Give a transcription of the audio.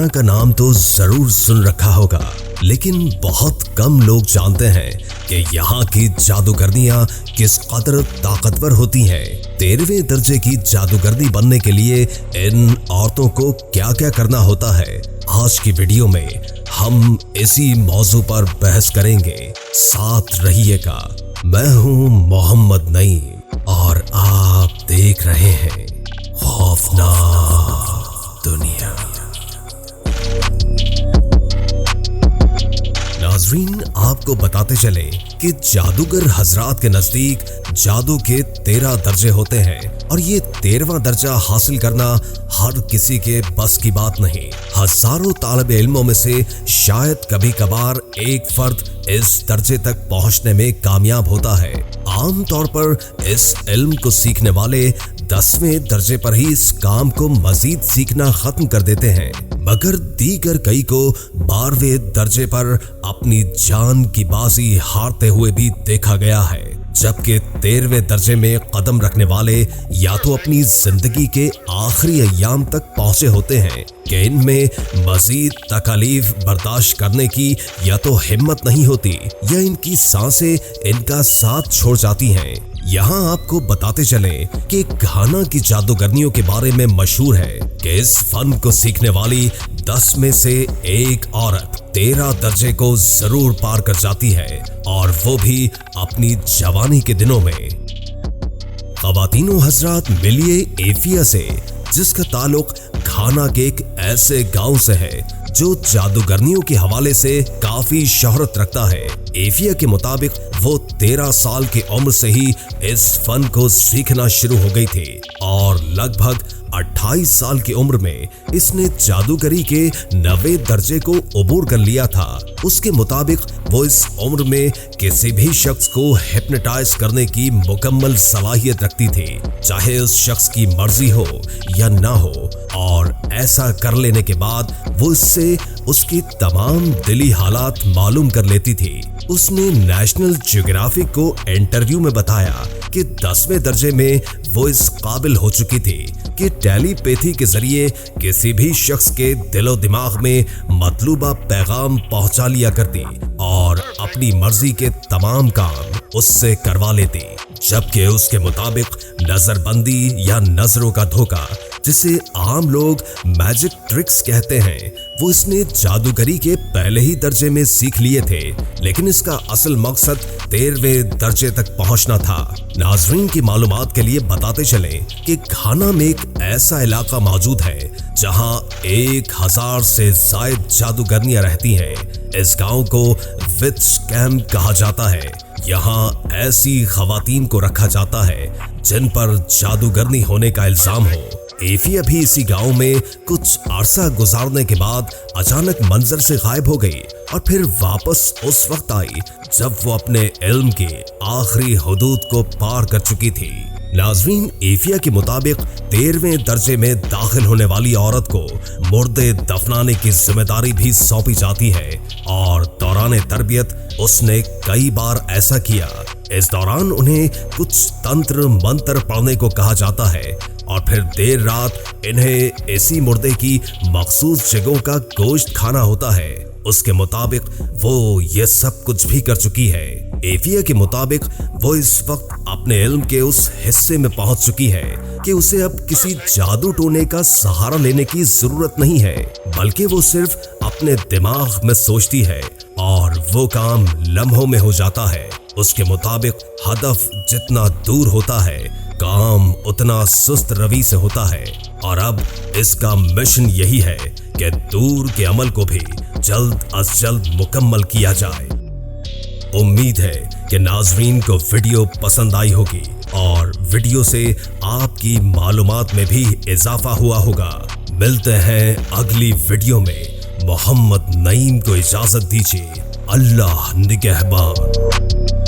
घाना का नाम तो जरूर सुन रखा होगा, लेकिन बहुत कम लोग जानते हैं कि यहाँ की जादूगरनियाँ किस कदर ताकतवर होती हैं। 13वें दर्जे की जादूगरनी बनने के लिए इन औरतों को क्या क्या करना होता है, आज की वीडियो में हम इसी मौजू पर बहस करेंगे। साथ रहिएगा। मैं हूँ मोहम्मद नईम और आप देख रहे हैं खौफनाक दुनिया। नाज़रीन, आपको बताते चले कि जादूगर हजरात के नजदीक जादू के 13 दर्जे होते हैं और ये 13वां दर्जा हासिल करना हर किसी के बस की बात नहीं। हजारों तालिब इल्मों में से शायद कभी कभार एक फर्द इस दर्जे तक पहुंचने में कामयाब होता है। आमतौर पर इस इल्म को सीखने वाले 10वें दर्जे पर ही इस काम को मजीद सीखना खत्म कर देते हैं, मगर दीगर कई को 12वें दर्जे पर अपनी जान की बाजी हारते हुए भी देखा गया है, जबकि 13वें दर्जे में कदम रखने वाले या तो अपनी जिंदगी के आखिरी अय्याम तक पहुंचे होते हैं कि इनमें मजीद तकलीफ बर्दाश्त करने की या तो हिम्मत नहीं होती या इनकी सांसें इनका साथ छोड़ जाती हैं। यहाँ आपको बताते चलें कि घाना की जादूगरनियों के बारे में मशहूर है कि इस फन को सीखने वाली 10 में से एक औरत 13 दर्जे को जरूर पार कर जाती है, और वो भी अपनी जवानी के दिनों में। ख़वातीनो हजरात, मिलिए एफिया से, जिसका ताल्लुक घाना के एक ऐसे गांव से है जो जादूगरनियों के हवाले से काफी शोहरत रखता है। एफिया के मुताबिक वो 13 साल की उम्र से ही इस फन को सीखना शुरू हो गई थी और लगभग 28 साल की उम्र में इसने जादूगरी के 9वें दर्जे को अबूर कर लिया था। उसके मुताबिक वो इस उम्र में किसी भी शख्स को हिप्नोटाइज करने की मुकम्मल सलाहियत रखती थी, चाहे उस शख्स की मर्जी हो या ना हो, और ऐसा कर लेने के बाद वो इससे उसकी तमाम दिली हालात मालूम कर लेती थी। उसने नेशनल ज्योग्राफिक को इंटरव्यू में बताया कि 10वें दर्जे में वो इस काबिल हो चुकी थी कि टेलीपैथी के जरिए किसी भी शख्स के दिलो दिमाग में मतलूबा पैगाम पहुंचा लिया करती और अपनी मर्जी के तमाम काम उससे करवा लेती, जबकि उसके मुताबिक नजरबंदी या नजरों का धोखा, जिसे आम लोग मैजिक ट्रिक्स कहते हैं, वो इसने जादूगरी के पहले ही दर्जे में सीख लिए थे, लेकिन इसका असल मकसद 13वें दर्जे तक पहुंचना था। नाजरीन की मालूमात के लिए बताते चलें कि घाना में एक ऐसा इलाका मौजूद है जहां 1000 से ज्यादा जादूगरनियां रहती हैं। इस गांव को विच कैंप कहा जाता है। यहाँ ऐसी खवातीन को रखा जाता है जिन पर जादूगरनी होने का इल्जाम हो। एफिया भी इसी गांव में कुछ अरसा गुजारने के बाद अचानक मंजर से गायब हो गई और फिर वापस उस वक्त आई जब वो अपने इल्म के आखिरी हुदूद को पार कर चुकी थी। नाजरीन, एफिया के मुताबिक 13वें दर्जे में दाखिल होने वाली औरत को मुर्दे दफनाने की जिम्मेदारी भी सौंपी जाती है और दौरान तरबियत उसने कई बार ऐसा किया। इस दौरान उन्हें कुछ तंत्र मंत्र पढ़ने को कहा जाता है और फिर देर रात इन्हें इसी मुर्दे की मखसूस जगहों का गोश्त खाना होता है। उसके मुताबिक वो ये सब कुछ भी कर चुकी है। एफिया के मुताबिक वो इस वक्त अपने इल्म के उस हिस्से में पहुंच चुकी है कि उसे अब किसी जादू टोने का सहारा लेने की जरूरत नहीं है, बल्कि वो सिर्फ अपने दिमाग में सोचती है और वो काम लम्हों में हो जाता है। उसके मुताबिक हदफ जितना दूर होता है, काम उतना सुस्त रवि से होता है, और अब इसका मिशन यही है कि दूर के अमल को भी जल्द अज जल्द मुकम्मल किया जाए। उम्मीद है कि नाजरीन को वीडियो पसंद आई होगी और वीडियो से आपकी मालूमात में भी इजाफा हुआ होगा। मिलते हैं अगली वीडियो में। मोहम्मद नईम को इजाजत दीजिए। अल्लाह निगहबान।